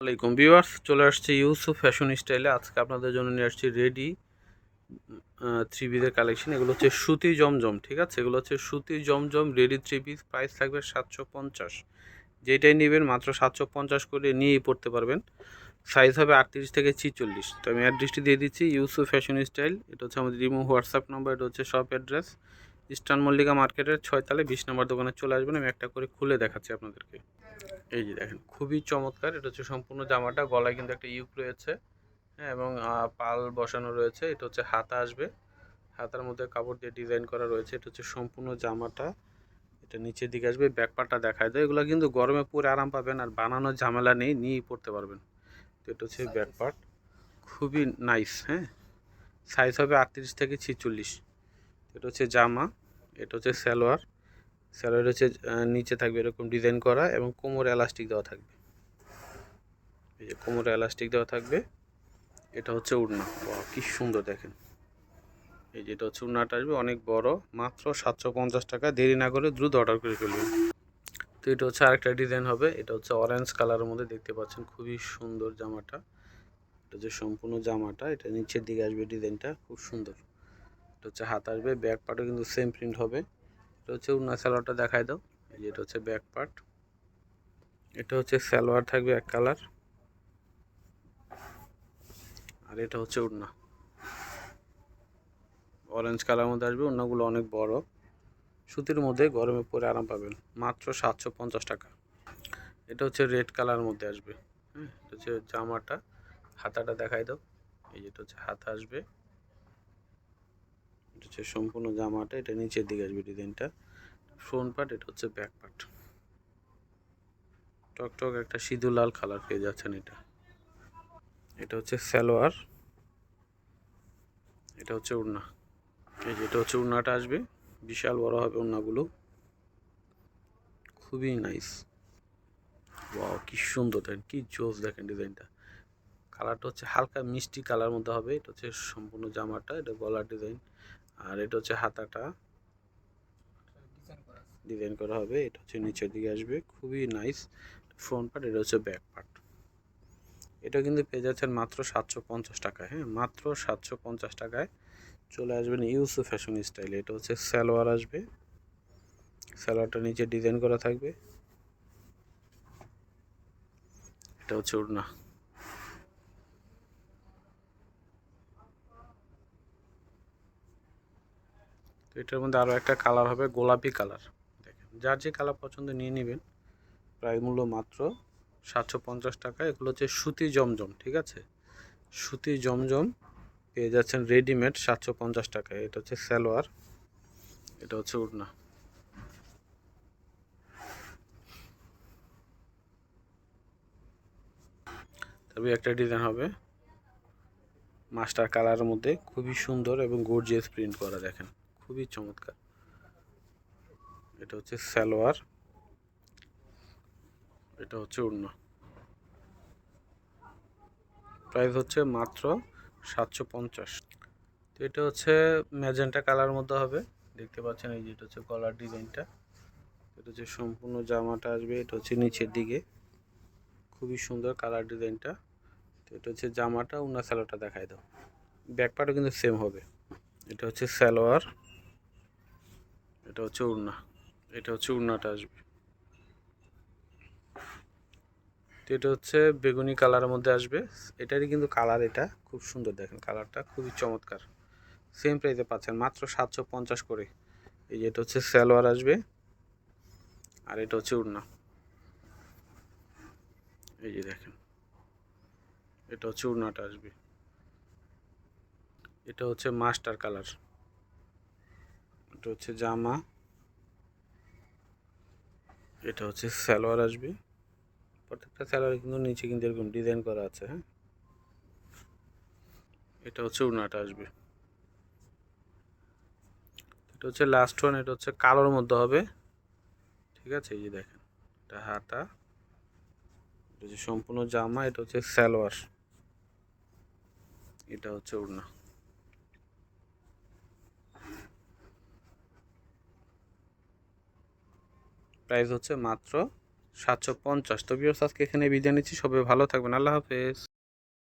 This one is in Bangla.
আসসালামাইকুম ভিউয়ার্স, চলে আসছে ইউসুফ ফ্যাশন স্টাইলে। আজকে আপনাদের জন্য নিয়ে আসছি রেডি থ্রি পিসের কালেকশন। এগুলো হচ্ছে সুতি জমজম, ঠিক আছে? এগুলো হচ্ছে সুতি জমজম রেডি থ্রি পিস। প্রাইস থাকবে 750। যেটাই নেবেন মাত্র 750 করে নিয়েই পড়তে পারবেন। সাইজ হবে 38 থেকে 46। তো আমি অ্যাড্রেসটি দিয়ে দিচ্ছি, ইউসুফ ফ্যাশন স্টাইল। এটা হচ্ছে আমাদের রিমো হোয়াটসঅ্যাপ নাম্বার, এটা হচ্ছে শপ অ্যাড্রেস ইস্টার্ন মল্লিকা মার্কেটের 6 তলায় 20 নম্বর দোকানে চলে আসবেন। আমি একটা করে খুলে দেখাচ্ছি আপনাদেরকে। এই যে দেখেন, খুবই চমৎকার। এটা হচ্ছে সম্পূর্ণ জামাটা, গলায় কিন্তু একটা ইউক রয়েছে, হ্যাঁ, এবং পাল বসানো রয়েছে। এটা হচ্ছে হাতা আসবে, হাতার মধ্যে কাপড় দিয়ে ডিজাইন করা রয়েছে। এটা হচ্ছে সম্পূর্ণ জামাটা। এটা নিচের দিকে আসবে, ব্যাক পার্টটা দেখায় দেয়। এগুলো কিন্তু গরমে পরে আরাম পাবেন, আর বানানোর ঝামেলা নেই, নিয়েই পড়তে পারবেন। তো এটা হচ্ছে ব্যাক পার্ট, খুবই নাইস। হ্যাঁ, সাইজ হবে 38 থেকে 46। এটা হচ্ছে জামা, এটা হচ্ছে সালোয়ার। সালোয়ার হচ্ছে নিচে থাকবে এরকম ডিজাইন করা, এবং কোমরে এলাস্টিক দেওয়া থাকবে। এই যে কোমরে এলাস্টিক দেওয়া থাকবে। এটা হচ্ছে ওড়না, কি সুন্দর দেখেন। এই যে এটা হচ্ছে ওড়নাটা আসবে অনেক বড়, মাত্র 750 টাকা। দেরি না করে দ্রুত অর্ডার করে ফেলবেন। তো এটা হচ্ছে আরেকটা ডিজাইন হবে। এটা হচ্ছে অরেঞ্জ কালারের মধ্যে, দেখতে পাচ্ছেন খুবই সুন্দর জামাটা। এটা হচ্ছে সম্পূর্ণ জামাটা, এটা নিচের দিকে আসবে ডিজাইনটা খুব সুন্দর। এটা হচ্ছে হাত আসবে, ব্যাক পার্টও কিন্তু সেম প্রিন্ট হবে। এটা হচ্ছে ওড়না। সালোয়ারটা দেখাই দাও। এই যে এটা হচ্ছে ব্যাক পার্ট, এটা হচ্ছে সালোয়ার থাকবে এক কালার, আর এটা হচ্ছে ওড়না অরেঞ্জ কালার মধ্যে আসবে। ওড়নাগুলো অনেক বড়, সুতির মধ্যে, গরমে পরে আরাম পাবেন। মাত্র 750 টাকা। এটা হচ্ছে রেড কালার মধ্যে আসবে। হ্যাঁ, এটা হচ্ছে জামাটা। হাতাটা দেখাই দাও। এই যেটা হচ্ছে হাতা আসবে। এটা হচ্ছে সম্পূর্ণ জামাটা, এটা নিচের দিকে আসবে ডিজাইনটা, ফ্রন্ট পার্ট। এটা হচ্ছে ব্যাক পার্ট। টকটক একটা সিঁদুর লাল কালার পেয়ে যাচ্ছেন এটা। এটা হচ্ছে সালোয়ার, এটা হচ্ছে ওড়না। এই যে এটা হচ্ছে ওড়নাটা আসবে, বিশাল বড় হবে ওড়নাগুলো, খুবই নাইস। ওয়াও, কি সুন্দর দেখেন, কি জোস দেখেন ডিজাইনটা। কালারটা হচ্ছে হালকা মিষ্টি কালার মধ্যে হবে। এটা হচ্ছে সম্পূর্ণ জামাটা, এটা গলার ডিজাইন, আর এটা হচ্ছে হাতাটা ডিজাইন করা হবে। এটা হচ্ছে নিচের দিকে আসবে, খুবই নাইস ফ্রন্ট পার্ট। এটা হচ্ছে ব্যাক পার্ট। এটা কিন্তু পেয়ে যাচ্ছেন মাত্র 750 টাকায়। হ্যাঁ, মাত্র 750 টাকায় চলে আসবেন ইউসুফ ফ্যাশন স্টাইলে। এটা হচ্ছে সালোয়ার আসবে, সালোয়ারটা নিচে ডিজাইন করা থাকবে। এটা হচ্ছে ওড়না। তো এটার মধ্যে আরও একটা কালার হবে, গোলাপি কালার। দেখেন, যার যে কালার পছন্দ নিয়ে নেবেন। প্রায় মূল্য মাত্র 750 টাকা। এগুলো হচ্ছে সুতি জমজম, ঠিক আছে? সুতি জমজম পেয়ে যাচ্ছেন রেডিমেড 750 টাকায়। এটা হচ্ছে সালোয়ার, এটা হচ্ছে ওড়না। তবে একটা ডিজাইন হবে মাস্টার কালারের মধ্যে, খুবই সুন্দর এবং গর্জিয়াস প্রিন্ট করা, দেখেন খুবই চমৎকার। এটা হচ্ছে সালোয়ার, এটা হচ্ছে ওড়না। প্রাইস হচ্ছে মাত্র 750। তো এটা হচ্ছে ম্যাজেন্টা কালার মধ্যে হবে, দেখতে পাচ্ছেন। এই যে এটা হচ্ছে গলার ডিজাইনটা, এটা হচ্ছে সম্পূর্ণ জামাটা আসবে। এটা হচ্ছে নিচের দিকে, খুবই সুন্দর কালার ডিজাইনটা। তো এটা হচ্ছে জামাটা, ওড়না সালোয়ারটা দেখাই দাও। ব্যাক পার্টও কিন্তু সেম হবে। এটা হচ্ছে সালোয়ার, এটা হচ্ছে ওড়না, এটা হচ্ছে ওড়নাটা আসবে। তো এটা হচ্ছে বেগুনি কালারের মধ্যে আসবে। এটারই কিন্তু কালার, এটা খুব সুন্দর দেখেন, কালারটা খুবই চমৎকার। সেম প্রাইসে পাচ্ছেন মাত্র 750 করে। এই যে এটা হচ্ছে সালোয়ার আসবে, আর এটা হচ্ছে ওড়না। এই যে দেখেন, এটা হচ্ছে ওড়নাটা আসবে। এটা হচ্ছে মাস্টার কালার, এটা হচ্ছে জামা, এটা হচ্ছে সালোয়ার আসবে। প্রত্যেকটা সালোয়ার কিন্তু নিচে কিন্তু এরকম ডিজাইন করা আছে। হ্যাঁ, এটা হচ্ছে ওড়নাটা আসবে। এটা হচ্ছে লাস্ট ওয়ান, এটা হচ্ছে কালোর মধ্যে হবে, ঠিক আছে? এই যে দেখেন, এটা হাতা, এটা হচ্ছে সম্পূর্ণ জামা, এটা হচ্ছে সালোয়ার, এটা হচ্ছে ওড়না। প্রাইস হচ্ছে মাত্র 750। তো ভিউয়ার্স আজকে এখানে বিদায় নিচ্ছি, সবাই ভালো থাকবেন, আল্লাহ হাফেজ।